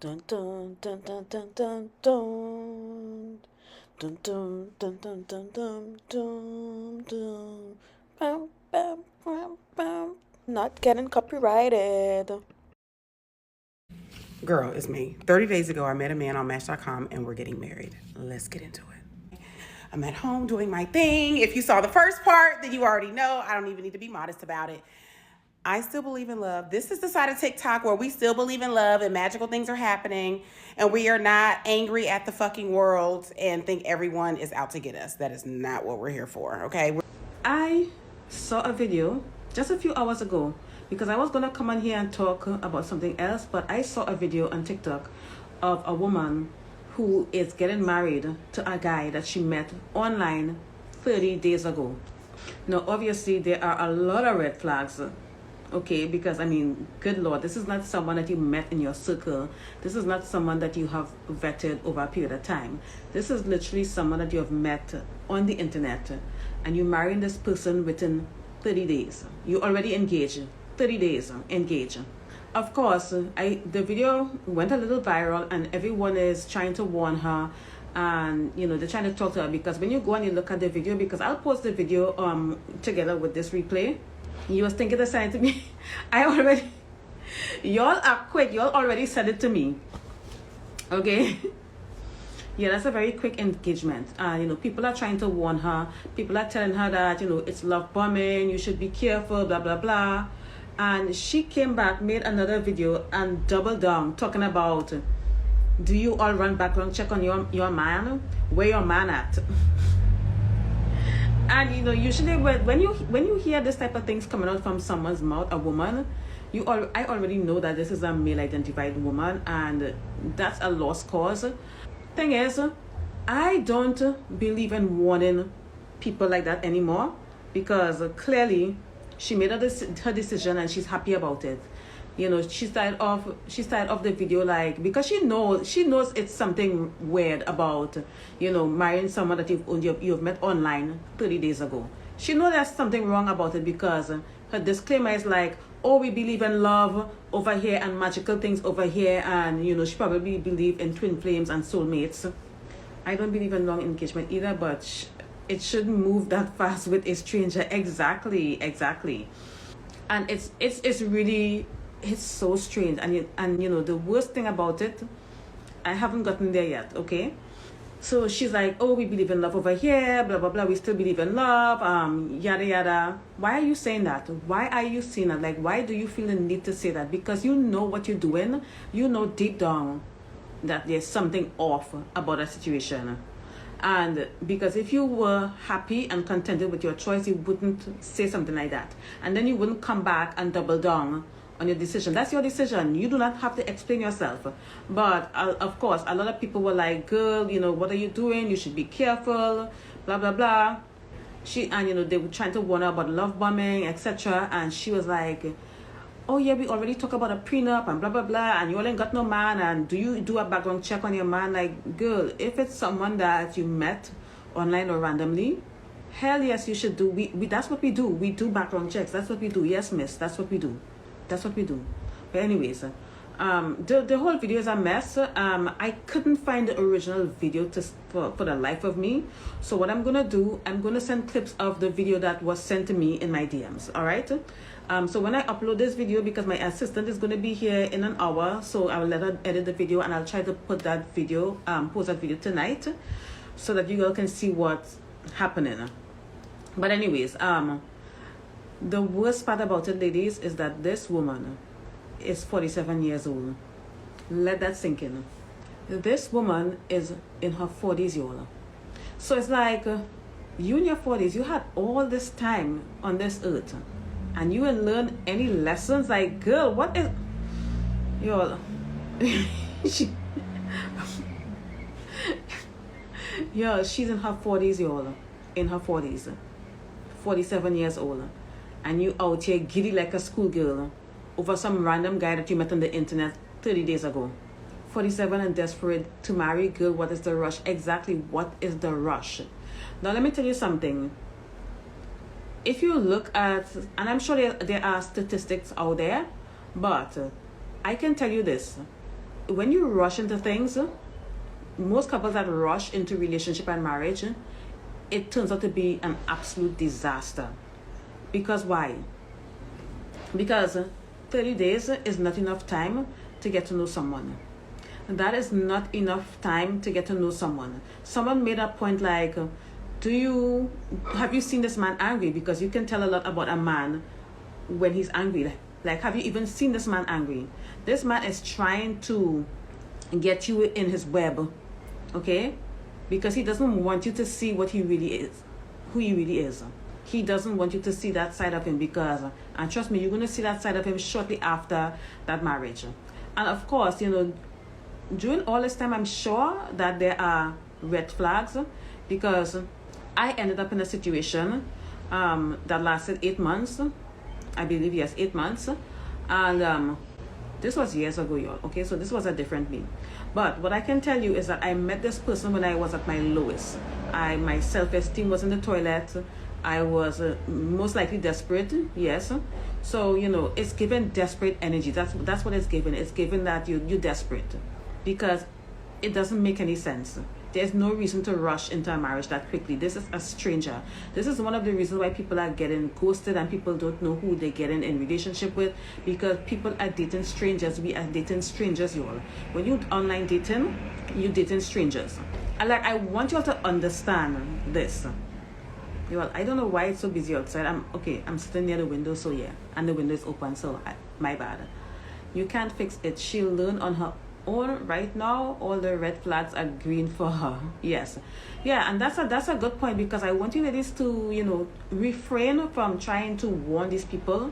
Dun dun dun dun dun dun dun. Dun dun dun dun dun dun dun dun. Bam, bam, bam, bam. Not getting copyrighted. Girl, it's me. 30 days ago, I met a man on Match.com and we're getting married. Let's get into it. I'm at home doing my thing. If you saw the first part, then you already know. I don't even need to be modest about it. I still believe in love. This is the side of TikTok where we still believe in love and magical things are happening and we are not angry at the fucking world and think everyone is out to get us. That is not what we're here for, okay? I saw a video just a few hours ago because I was going to come on here and talk about something else, but I saw a video on TikTok of a woman who is getting married to a guy that she met online 30 days ago. Now, obviously, there are a lot of red flags. Okay, because I mean, good Lord, this is not someone that you met in your circle. This is not someone that you have vetted over a period of time. This is literally someone that you have met on the internet and you marrying this person within 30 days. You already engaged. 30 days engaged. Of course, the video went a little viral and everyone is trying to warn her and you know they're trying to talk to her because when you go and you look at the video, because I'll post the video together with this replay. You was thinking the same to me. Y'all are quick. Y'all already said it to me. Okay. Yeah, that's a very quick engagement. You know, people are trying to warn her. People are telling her that, you know, it's love bombing. You should be careful, blah, blah, blah. And she came back, made another video and doubled down talking about, do you all run background check on your man? Where your man at? And you know, usually when you hear this type of things coming out from someone's mouth, a woman, I already know that this is a male identified woman and that's a lost cause. Thing is, I don't believe in warning people like that anymore because clearly she made her decision and she's happy about it. You know, she started off the video like, because she knows it's something weird about, you know, marrying someone that you've met online 30 days ago. She knows there's something wrong about it because her disclaimer is like, oh, we believe in love over here and magical things over here, and you know, she probably believe in twin flames and soulmates. I don't believe in long engagement either, but it shouldn't move that fast with a stranger. Exactly. And it's really, it's so strange. And you know, the worst thing about it, I haven't gotten there yet, okay? So she's like, oh, we believe in love over here, blah, blah, blah. We still believe in love, yada, yada. Why are you saying that? Why are you saying that? Like, why do you feel the need to say that? Because you know what you're doing. You know deep down that there's something off about a situation. And because if you were happy and contented with your choice, you wouldn't say something like that. And then you wouldn't come back and double down on your decision. That's your decision. You do not have to explain yourself. But of course, a lot of people were like, girl, you know, what are you doing? You should be careful, blah, blah, blah. And you know, they were trying to warn her about love bombing, etc. And she was like, oh yeah, we already talked about a prenup and blah, blah, blah. And you all ain't got no man. And do you do a background check on your man? Like, girl, if it's someone that you met online or randomly, hell yes, you should do. We that's what we do. We do background checks. That's what we do. Yes, miss. That's what we do. That's what we do. But anyways, the whole video is a mess. I couldn't find the original video for the life of me. So what I'm gonna do, I'm gonna send clips of the video that was sent to me in my DMs. All right. So when I upload this video, because my assistant is gonna be here in an hour, so I will let her edit the video and I'll try to put that video, post that video tonight, so that you all can see what's happening. But anyways, the worst part about it, ladies, is that this woman is 47 years old. Let that sink in. This woman is in her 40s, y'all. So it's like, you in your 40s, you had all this time on this earth, and you didn't learn any lessons. Like, girl, what is... Y'all... Yo, she's in her 40s, y'all. In her 40s. 47 years old. And you out here giddy like a schoolgirl over some random guy that you met on the internet 30 days ago. 47 and desperate to marry. Girl, what is the rush? Exactly, what is the rush? Now, let me tell you something. If you look at, and I'm sure there are statistics out there, but I can tell you this. when you rush into things, most couples that rush into relationship and marriage, it turns out to be an absolute disaster. Because why? Because 30 days is not enough time to get to know someone. That is not enough time to get to know someone. Someone made a point like, have you seen this man angry? Because you can tell a lot about a man when he's angry. Like, have you even seen this man angry? This man is trying to get you in his web, okay? Because he doesn't want you to see what he really is, who he really is. He doesn't want you to see that side of him because, and trust me, you're going to see that side of him shortly after that marriage. And of course, during all this time, I'm sure that there are red flags because I ended up in a situation that lasted 8 months. I believe, yes, 8 months. And this was years ago, y'all. Okay, so this was a different me. But what I can tell you is that I met this person when I was at my lowest. My self-esteem was in the toilet. I was most likely desperate, yes. So, it's given desperate energy. That's what it's given. It's given that you're desperate because it doesn't make any sense. There's no reason to rush into a marriage that quickly. This is a stranger. This is one of the reasons why people are getting ghosted and people don't know who they're getting in relationship with, because people are dating strangers. We are dating strangers, y'all. When you online dating, you're dating strangers. And I want y'all to understand this. Y'all, I don't know why it's so busy outside. I'm sitting near the window, so yeah. And the window is open, so my bad. You can't fix it. She'll learn on her own. Right now, all the red flags are green for her. Yes. Yeah, and that's a good point, because I want you ladies to, refrain from trying to warn these people.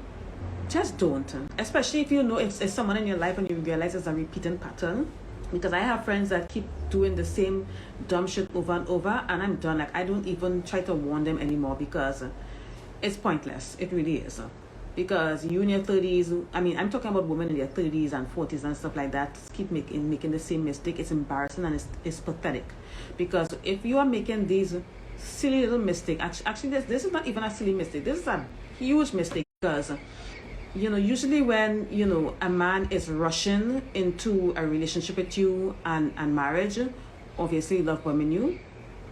Just don't. Especially if you know if it's someone in your life and you realize it's a repeating pattern. Because I have friends that keep doing the same dumb shit over and over, and I'm done. I don't even try to warn them anymore because it's pointless. It really is. Because you in your 30s, I'm talking about women in their 30s and 40s and stuff like that, keep making the same mistake. It's embarrassing and it's pathetic. Because if you are making these silly little mistakes, actually this is not even a silly mistake. This is a huge mistake, because usually when a man is rushing into a relationship with you and marriage, obviously love bombing you,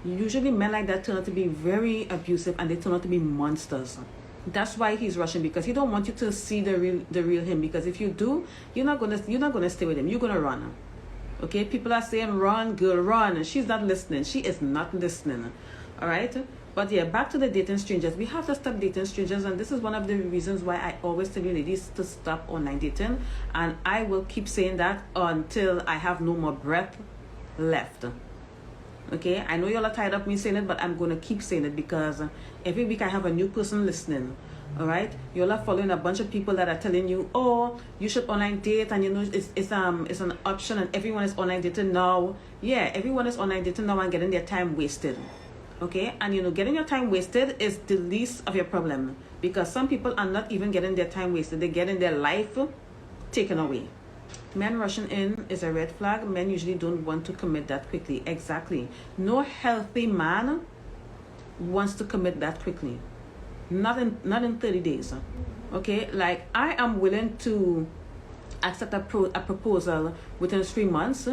usually men like that turn out to be very abusive and they turn out to be monsters. That's why he's rushing, because he don't want you to see the real him. Because if you do, you're not gonna stay with him. You're gonna run. Okay, people are saying run, girl, run. She's not listening. She is not listening. All right. But yeah, back to the dating strangers. We have to stop dating strangers, and this is one of the reasons why I always tell you ladies to stop online dating, and I will keep saying that until I have no more breath left. Okay, I know y'all are tired of me saying it, but I'm gonna keep saying it because every week I have a new person listening. All right, y'all are following a bunch of people that are telling you, oh, you should online date, and it's an option, and everyone is online dating now. Yeah, everyone is online dating now and getting their time wasted. Okay, and getting your time wasted is the least of your problem, because some people are not even getting their time wasted; they're getting their life taken away. Men rushing in is a red flag. Men usually don't want to commit that quickly. Exactly. No healthy man wants to commit that quickly. Not in 30 days. Okay? Like, I am willing to accept a proposal within 3 months,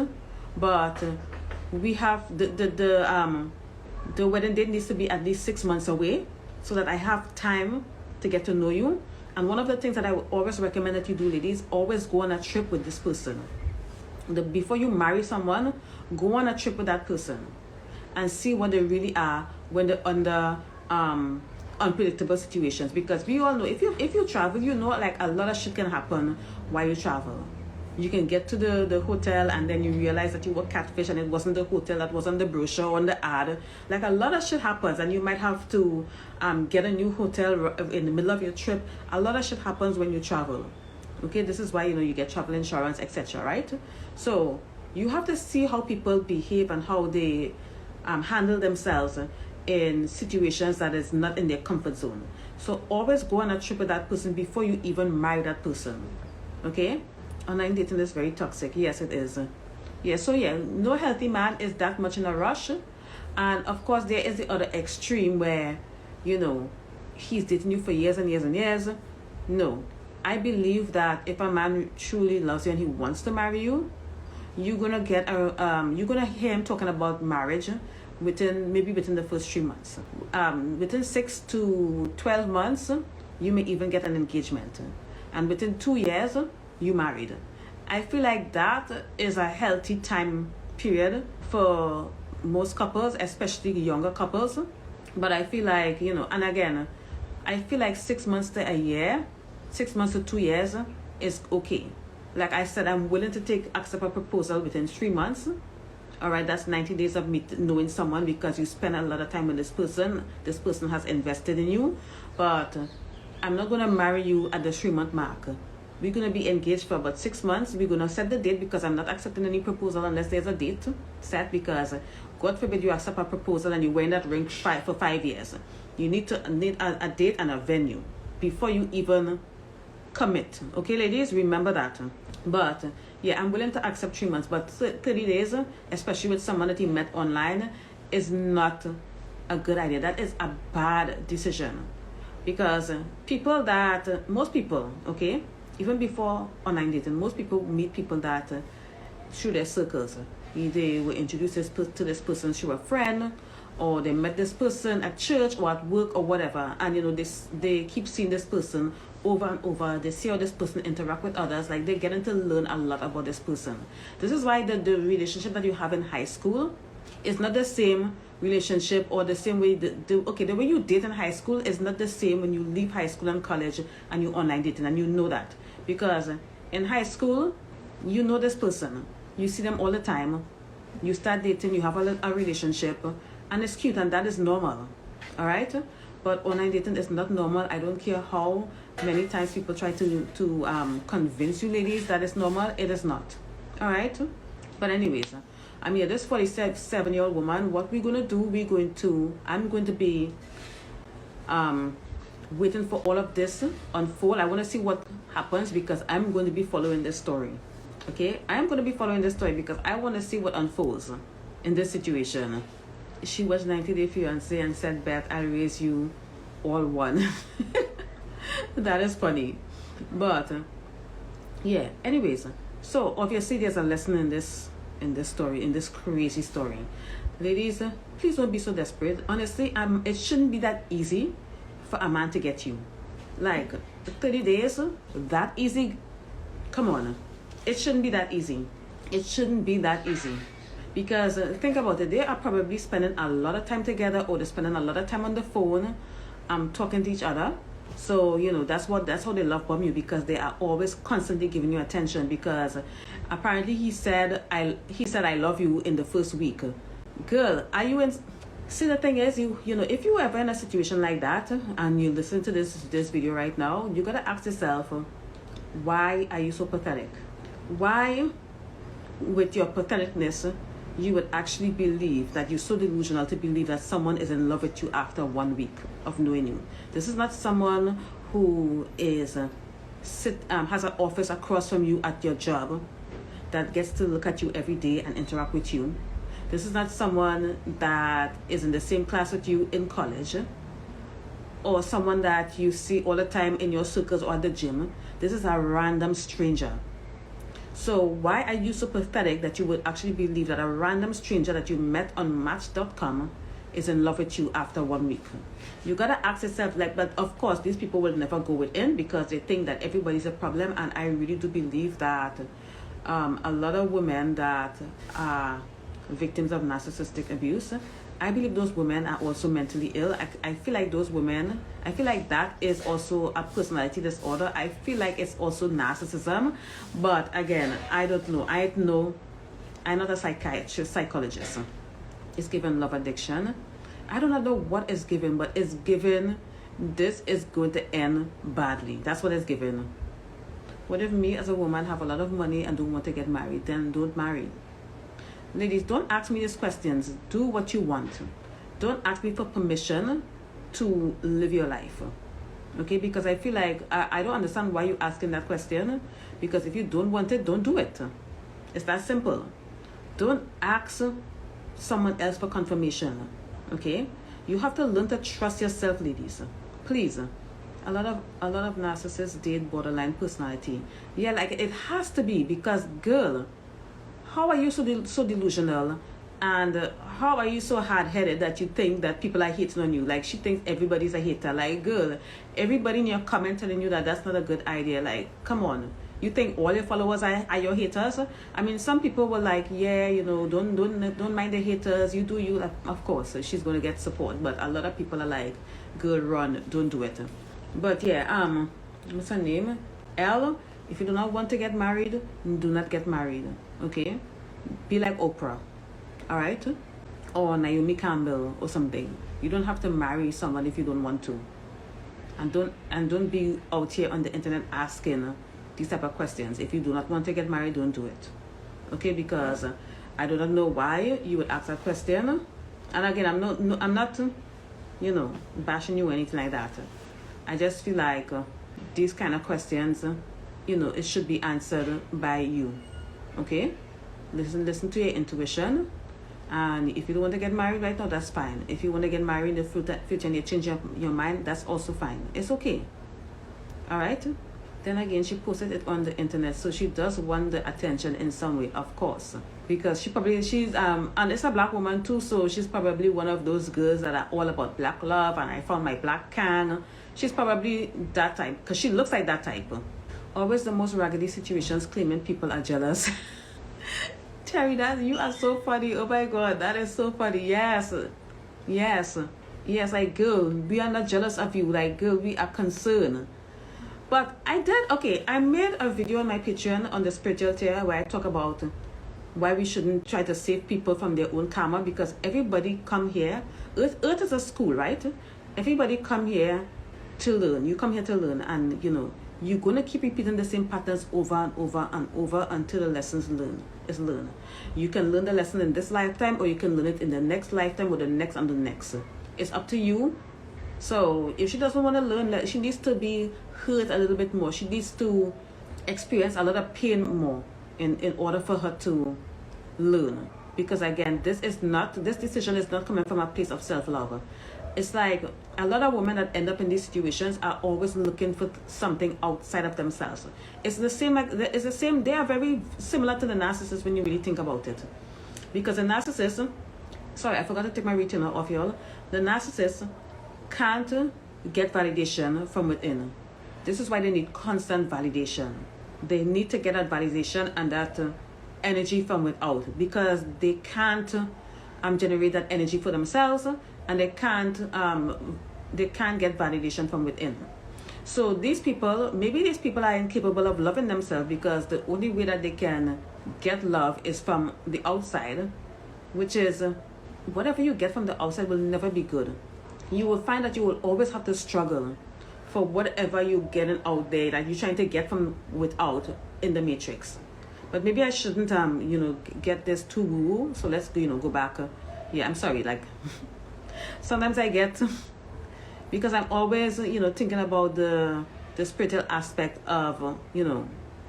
but we have the wedding date needs to be at least 6 months away so that I have time to get to know you. And one of the things that I would always recommend that you do, ladies, always go on a trip with this person. Before you marry someone, go on a trip with that person and see what they really are when they're under unpredictable situations. Because we all know, if you travel, like a lot of shit can happen while you travel. You can get to the hotel and then you realize that you were catfish and it wasn't the hotel that was on the brochure or on the ad. Like, a lot of shit happens, and you might have to get a new hotel in the middle of your trip. A lot of shit happens when you travel. Okay, this is why you get travel insurance, etc. Right? So you have to see how people behave and how they handle themselves in situations that is not in their comfort zone. So always go on a trip with that person before you even marry that person. Okay? Online dating is very toxic. Yes, it is. Yeah, so yeah, no healthy man is that much in a rush. And of course, there is the other extreme where, he's dating you for years and years and years. No, I believe that if a man truly loves you and he wants to marry you, you're gonna get you're gonna hear him talking about marriage within the first 3 months. Within 6 to 12 months, you may even get an engagement, and within 2 years, you married. I feel like that is a healthy time period for most couples, especially younger couples. But I feel like, and again, I feel like 6 months to a year, 6 months to 2 years is okay. Like I said, I'm willing to accept a proposal within 3 months. All right, that's 90 days of me knowing someone, because you spend a lot of time with this person. This person has invested in you. But I'm not going to marry you at the 3-month mark. We're going to be engaged for about 6 months. We're going to set the date, because I'm not accepting any proposal unless there's a date set, because God forbid you accept a proposal and you wear that ring for 5 years. You need a date and a venue before you even commit. Okay, ladies, remember that. But yeah, I'm willing to accept 3 months, but 30 days, especially with someone that you met online, is not a good idea. That is a bad decision, because most people, okay, even before online dating, most people meet people that through their circles. They were introduced to this person through a friend, or they met this person at church or at work or whatever, and they keep seeing this person over and over. They see how this person interact with others, like they're getting to learn a lot about this person. This is why the relationship that you have in high school is not the same relationship, or the same way the way you date in high school is not the same when you leave high school and college and you online dating, and you know that, because in high school you know this person, you see them all the time, you start dating, you have a relationship, and it's cute, and that is normal. All right, but online dating is not normal. I don't care how many times people try to convince you, ladies, that it's normal. It is not. All right, but anyways, I'm here, this 47-year-old woman. What we're going to do, I'm going to be waiting for all of this unfold. I want to see what happens, because I'm going to be following this story. Okay, I'm going to be following this story because I want to see what unfolds in this situation. She watched 90 Day Fiancé and said, "Beth, I'll raise you all one." That is funny. But yeah, anyways, so obviously there's a lesson in this story, in this crazy story. Ladies, please don't be so desperate. Honestly, it shouldn't be that easy for a man to get you. Like 30 days, that easy? Come on. It shouldn't be that easy. It shouldn't be that easy. Because think about it, they are probably spending a lot of time together, or they're spending a lot of time on the phone, talking to each other. So that's how they love bomb you, because they are always constantly giving you attention. Because apparently he said I love you in the first week. Girl, are you in? See, the thing is, if you ever in a situation like that and you listen to this video right now, you gotta ask yourself, why are you so pathetic? Why, with your patheticness, you would actually believe that you're so delusional to believe that someone is in love with you after 1 week of knowing you? This is not someone who has an office across from you at your job that gets to look at you every day and interact with you. This is not someone that is in the same class with you in college, or someone that you see all the time in your circles or at the gym. This is a random stranger. So why are you so pathetic that you would actually believe that a random stranger that you met on Match.com is in love with you after 1 week? You gotta ask yourself, but of course these people will never go within, because they think that everybody's a problem. And I really do believe that a lot of women that are victims of narcissistic abuse, I believe those women are also mentally ill. I feel like those women, I feel like that is also a personality disorder. I feel like it's also narcissism. But again, I don't know. I'm not a psychologist. It's given love addiction. I do not know what is given, but it's given this is going to end badly. That's what it's given. What if me as a woman have a lot of money and don't want to get married? Then don't marry. Ladies, don't ask me these questions. Do what you want. Don't ask me for permission to live your life. Okay? Because I feel like I don't understand why you're asking that question. Because if you don't want it, don't do it. It's that simple. Don't ask someone else for confirmation. Okay? You have to learn to trust yourself, ladies. Please. A lot of narcissists date borderline personality. Yeah, like it has to be, because girl, how are you so delusional, and how are you so hard-headed that you think that people are hating on you? Like, she thinks everybody's a hater. Like, girl, everybody in your comment telling you that that's not a good idea. Like, come on. You think all your followers are your haters? I mean, some people were like, yeah, you know, don't mind the haters. You do you. Of course, she's going to get support. But a lot of people are like, girl, run, don't do it. But yeah, what's her name? Elle, if you do not want to get married, do not get married. Okay? Be like Oprah. All right? Or Naomi Campbell or something. You don't have to marry someone if you don't want to. And don't be out here on the internet asking these type of questions. If you do not want to get married, don't do it. Okay? Because I do not know why you would ask that question. And again, I'm not you know, bashing you or anything like that. I just feel like these kind of questions, you know, it should be answered by you. Okay? Listen to your intuition. And if you don't want to get married right now, that's fine. If you want to get married in the future and you change your mind, that's also fine. It's okay. All right? Then again, she posted it on the internet, so she does want the attention in some way, of course. Because she's and it's a black woman too, so she's probably one of those girls that are all about black love, and I found my black can. She's probably that type, because she looks like that type. Always the most raggedy situations, claiming people are jealous. Terry, you are so funny. Oh my God, that is so funny. Yes, like, girl, we are not jealous of you. Like, girl, we are concerned. But I made a video on my Patreon on the spiritual tier where I talk about why we shouldn't try to save people from their own karma, because everybody come here. Earth is a school, right? Everybody come here to learn. You come here to learn, and you know, you're gonna keep repeating the same patterns over and over and over until the lessons is learned. You can learn the lesson in this lifetime, or you can learn it in the next lifetime, or the next and the next. It's up to you. So if she doesn't want to learn, she needs to be hurt a little bit more. She needs to experience a lot of pain more in order for her to learn. Because again, this decision is not coming from a place of self-love. It's like a lot of women that end up in these situations are always looking for something outside of themselves. It's the same. They are very similar to the narcissist when you really think about it. Because the narcissist, sorry, I forgot to take my retainer off, y'all. The narcissist can't get validation from within. This is why they need constant validation. They need to get that validation and that energy from without, because they can't generate that energy for themselves, and they can't get validation from within. So maybe these people are incapable of loving themselves, because the only way that they can get love is from the outside, which is whatever you get from the outside will never be good. You will find that you will always have to struggle for whatever you're getting out there that you're trying to get from without in the matrix. But maybe I shouldn't get this too woo. So let's go back. Yeah, I'm sorry. Like sometimes I get because I'm always thinking about the spiritual aspect of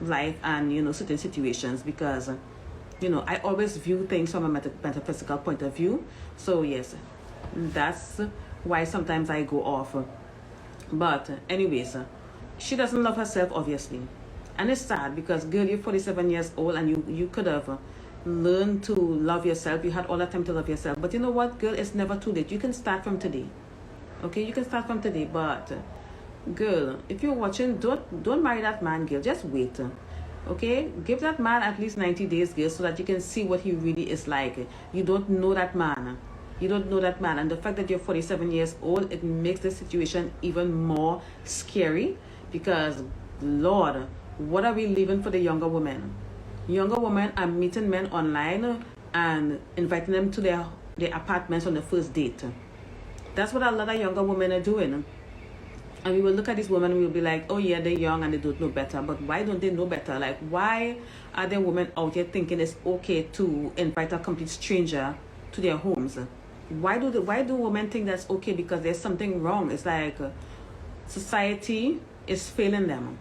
life and certain situations, because I always view things from a metaphysical point of view. So yes, that's why sometimes I go off. But anyways, she doesn't love herself, obviously. And it's sad, because girl, you're 47 years old and you could have learned to love yourself. You had all the time to love yourself. But you know what, girl, it's never too late. You can start from today. Okay, you can start from today. But girl, if you're watching, don't marry that man, girl. Just wait. Okay, give that man at least 90 days, girl, so that you can see what he really is like. You don't know that man. You don't know that man. And the fact that you're 47 years old, it makes the situation even more scary, because, Lord, what are we leaving for the younger women? Younger women are meeting men online and inviting them to their apartments on the first date. That's what a lot of younger women are doing. And we will look at these women and we'll be like, oh yeah, they're young and they don't know better. But why don't they know better? Like, why are there women out here thinking it's okay to invite a complete stranger to their homes? Why do women think that's okay? Because there's something wrong. It's like society is failing them.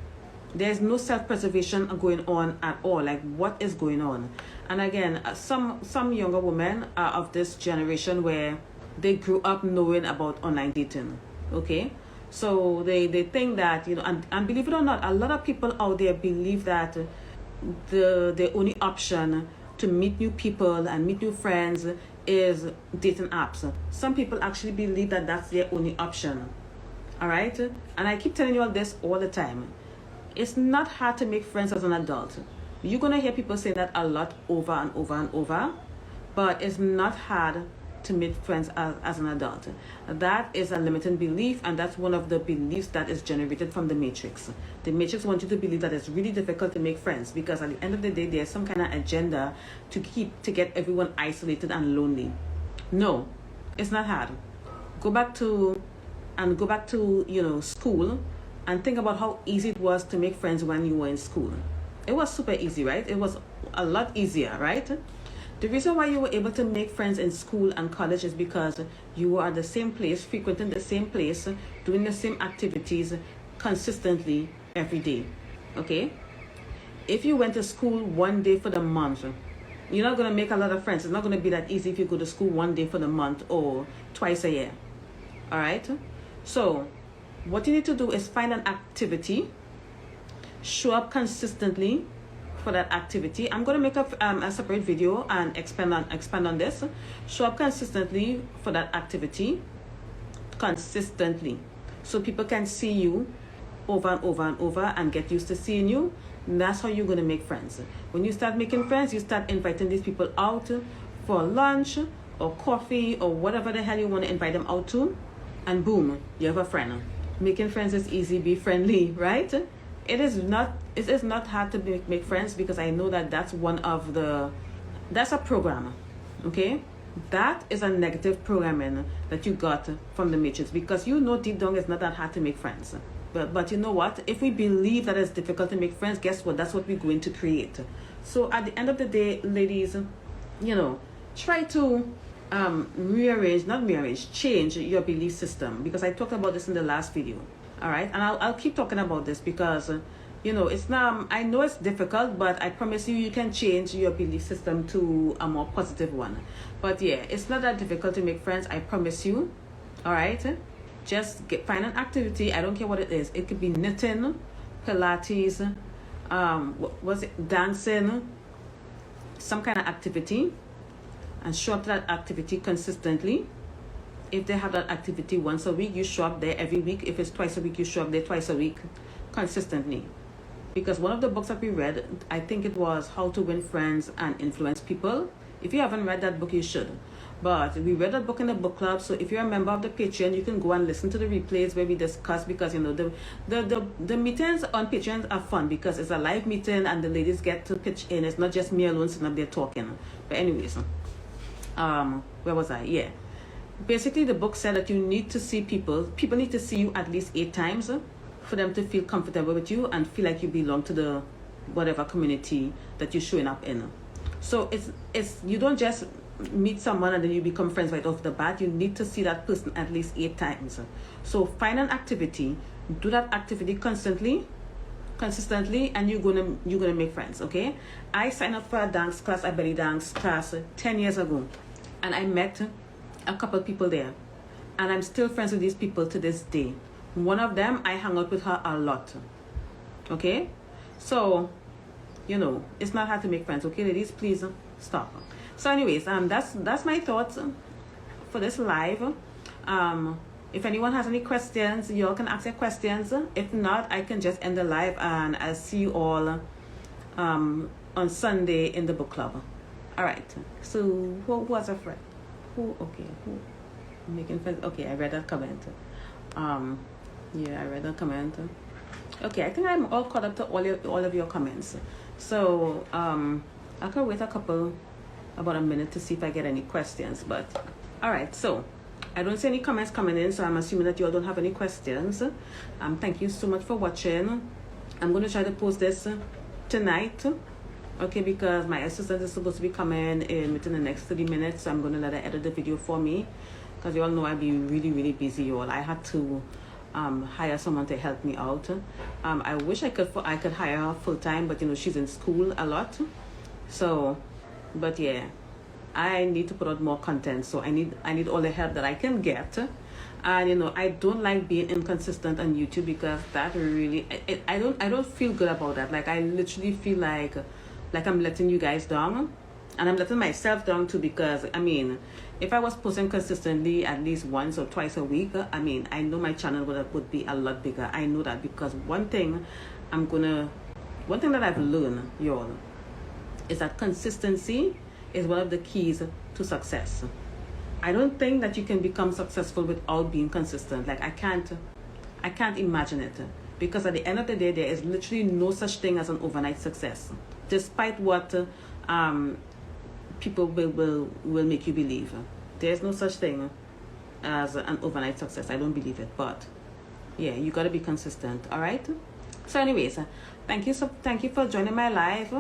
There's no self-preservation going on at all. Like, what is going on? And again, some younger women are of this generation where they grew up knowing about online dating. Okay, so they think that and believe it or not, a lot of people out there believe that the only option to meet new people and meet new friends is dating apps. Some people actually believe that that's their only option. All right, and I keep telling you all this all the time. It's not hard to make friends as an adult. You're gonna hear people say that a lot over and over and over, but it's not hard to make friends as an adult. That is a limiting belief, and that's one of the beliefs that is generated from the Matrix. The Matrix wants you to believe that it's really difficult to make friends because at the end of the day, there's some kind of agenda to get everyone isolated and lonely. No, it's not hard. Go back to school and think about how easy it was to make friends when you were in school. It was super easy, right? It was a lot easier, right? The reason why you were able to make friends in school and college is because you were at the same place, frequenting the same place, doing the same activities consistently every day. Okay? If you went to school one day for the month, you're not going to make a lot of friends. It's not going to be that easy if you go to school one day for the month or twice a year. All right? So, what you need to do is find an activity, show up consistently for that activity. I'm going to make a separate video and expand on this. Show up consistently for that activity, consistently, so people can see you over and over and over and get used to seeing you. And that's how you're going to make friends. When you start making friends, you start inviting these people out for lunch or coffee or whatever the hell you want to invite them out to, and boom, you have a friend. Making friends is easy. Be friendly, right? It is not hard to make friends, because I know that that's a program. Okay, that is a negative programming that you got from the Matrix, because you know deep down it's not that hard to make friends. But you know what? If we believe that it's difficult to make friends, guess what? That's what we're going to create. So at the end of the day, ladies, try to change your belief system, because I talked about this in the last video. All right, and I'll keep talking about this because it's not, I know it's difficult, but I promise you can change your belief system to a more positive one. But yeah, it's not that difficult to make friends, I promise you. All right, just find an activity. I don't care what it is. It could be knitting, Pilates, dancing, some kind of activity, and show up to that activity consistently. If they have that activity once a week, you show up there every week. If it's twice a week, you show up there twice a week consistently. Because one of the books that we read, I think it was How to Win Friends and Influence People. If you haven't read that book, you should. But we read that book in the book club. So if you're a member of the Patreon, you can go and listen to the replays where we discuss, because the meetings on Patreon are fun because it's a live meeting and the ladies get to pitch in. It's not just me alone sitting up there talking. But anyways, where was I? Yeah. Basically, the book said that you need to see people need to see you at least 8 times for them to feel comfortable with you and feel like you belong to the whatever community that you're showing up in. So it's you don't just meet someone and then you become friends right off the bat. You need to see that person at least 8 times. So find an activity, do that activity consistently, and you're gonna make friends. Okay, I signed up for a dance class, a belly dance class 10 years ago, and I met a couple people there, and I'm still friends with these people to this day. One of them, I hang out with her a lot. Okay, so it's not hard to make friends. Okay, ladies, please stop. So anyways, that's my thoughts for this live. If anyone has any questions, you all can ask your questions. If not, I can just end the live, and I'll see you all on Sunday in the book club. All right, so who was a friend? Who making friends? Okay, I read that comment. Yeah, I read that comment. Okay, I think I'm all caught up to all of your comments. So I can wait about a minute to see if I get any questions. But all right, so I don't see any comments coming in, so I'm assuming that you all don't have any questions. Thank you so much for watching. I'm going to try to post this tonight. Okay, because my assistant is supposed to be coming in within the next 30 minutes, so I'm going to let her edit the video for me, because you all know I'll be really, really busy, you all. I had to hire someone to help me out. I wish I could hire her full-time, but she's in school a lot. So, but yeah, I need to put out more content, so I need all the help that I can get. And I don't like being inconsistent on YouTube, because that really I don't feel good about that. Like, I literally feel like I'm letting you guys down. And I'm letting myself down too, because I mean, if I was posting consistently at least once or twice a week, I mean, I know my channel would be a lot bigger. I know that, because one thing that I've learned, y'all, is that consistency is one of the keys to success. I don't think that you can become successful without being consistent. Like I can't imagine it, because at the end of the day, there is literally no such thing as an overnight success, despite what people will make you believe. There's no such thing as an overnight success. I don't believe it, but yeah, you got to be consistent. All right. So anyways, thank you for joining my live,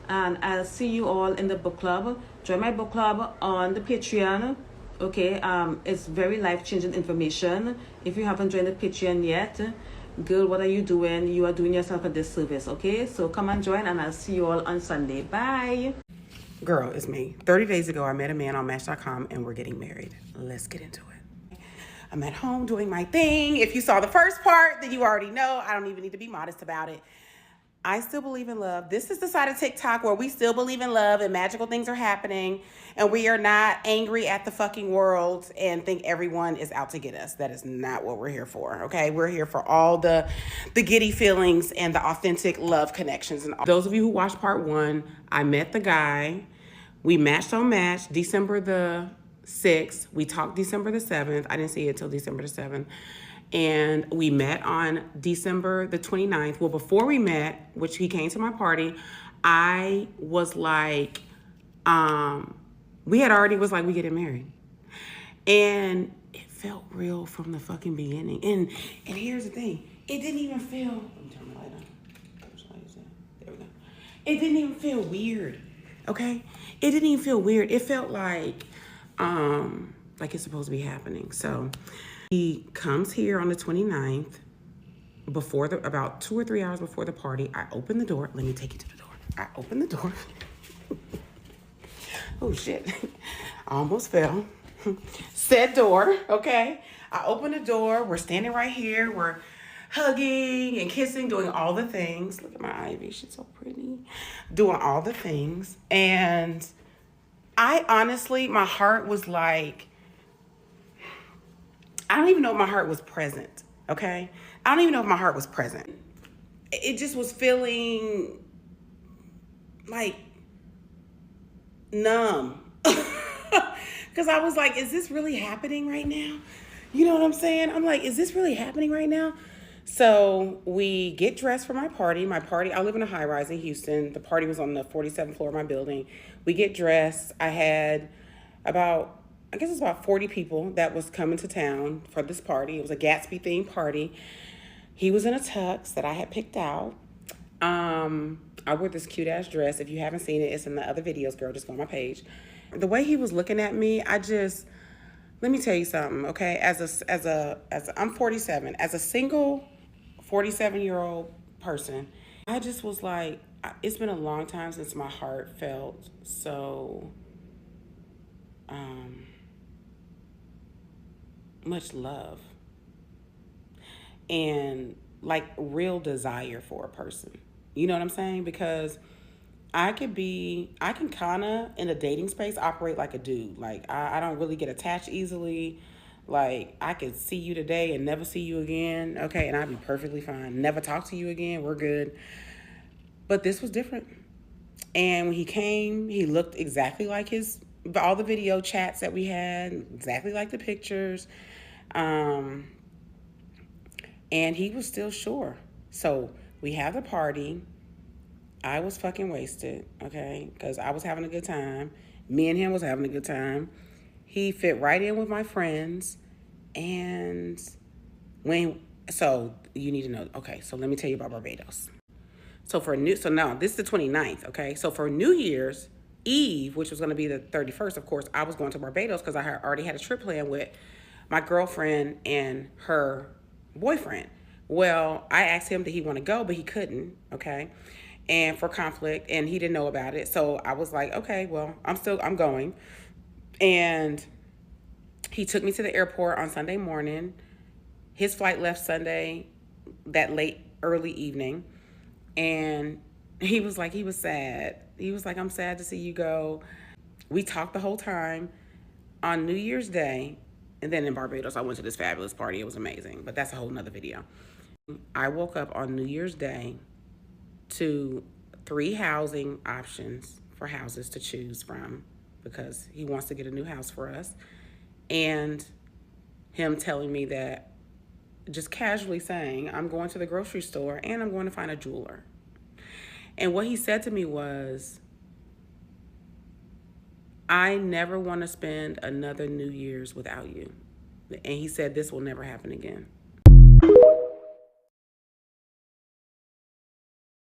and I'll see you all in the book club. Join my book club on the Patreon. Okay, it's very life-changing information. If you haven't joined the Patreon yet, girl, what are you doing? You are doing yourself a disservice. Okay, so come and join, and I'll see you all on Sunday. Bye. Girl, it's me. 30 days ago, I met a man on Match.com, and we're getting married. Let's get into it. I'm at home doing my thing. If you saw the first part, then you already know. I don't even need to be modest about it. I still believe in love. This is the side of TikTok where we still believe in love and magical things are happening, and we are not angry at the fucking world and think everyone is out to get us. That is not what we're here for, okay? We're here for all the giddy feelings and the authentic love connections. And those of you who watched part 1, I met the guy. We matched on Match December the 6th. We talked December the 7th. I didn't see it until December the 7th. And we met on December the 29th. Well, before we met, which he came to my party, I was like, we had already was like, we getting married. And it felt real from the fucking beginning. And here's the thing. It didn't even feel, let me turn my light on. There we go. It didn't even feel weird, okay? It didn't even feel weird. It felt like it's supposed to be happening. So he comes here on the 29th, about 2 or 3 hours before the party. I open the door. Let me take you to the door. I open the door. Oh, shit. I almost fell. Said door, okay? I open the door. We're standing right here. We're hugging and kissing, doing all the things. Look at my Ivy. She's so pretty. Doing all the things. And I honestly, my heart was like, I don't even know if my heart was present, okay? I don't even know if my heart was present. It just was feeling like numb. Because I was like, is this really happening right now? You know what I'm saying? I'm like, is this really happening right now? So we get dressed for my party. I live in a high-rise in Houston. The party was on the 47th floor of my building. We get dressed. I had about 40 people that was coming to town for this party. It was a Gatsby-themed party. He was in a tux that I had picked out. I wore this cute-ass dress. If you haven't seen it, it's in the other videos, girl. Just go on my page. The way he was looking at me, let me tell you something, okay? I'm 47. As a single 47-year-old person, I just was like, it's been a long time since my heart felt so much love and like real desire for a person. You know what I'm saying? Because I can kind of in the dating space operate like a dude. Like I don't really get attached easily. Like I could see you today and never see you again. Okay. And I'd be perfectly fine. Never talk to you again. We're good. But this was different. And when he came, he looked exactly like all the video chats that we had, exactly like the pictures. And he was still sure. So we have the party. I was fucking wasted, okay? Because I was having a good time. Me and him was having a good time. He fit right in with my friends. And so you need to know, okay, so let me tell you about Barbados. So now this is the 29th, okay? So for New Year's Eve, which was going to be the 31st, of course, I was going to Barbados because I already had a trip planned with my girlfriend and her boyfriend. Well, I asked him, did he want to go, but he couldn't, okay? And for conflict, and he didn't know about it. So I was like, okay, well, I'm going. And he took me to the airport on Sunday morning. His flight left Sunday, that early evening. And He was like, he was sad. He was like, I'm sad to see you go. We talked the whole time. On New Year's Day, and then in Barbados, I went to this fabulous party. It was amazing, but that's a whole nother video. I woke up on New Year's Day to 3 housing options for houses to choose from because he wants to get a new house for us. And him telling me that, just casually saying, I'm going to the grocery store and I'm going to find a jeweler. And what he said to me was, I never want to spend another New Year's without you. And he said, this will never happen again.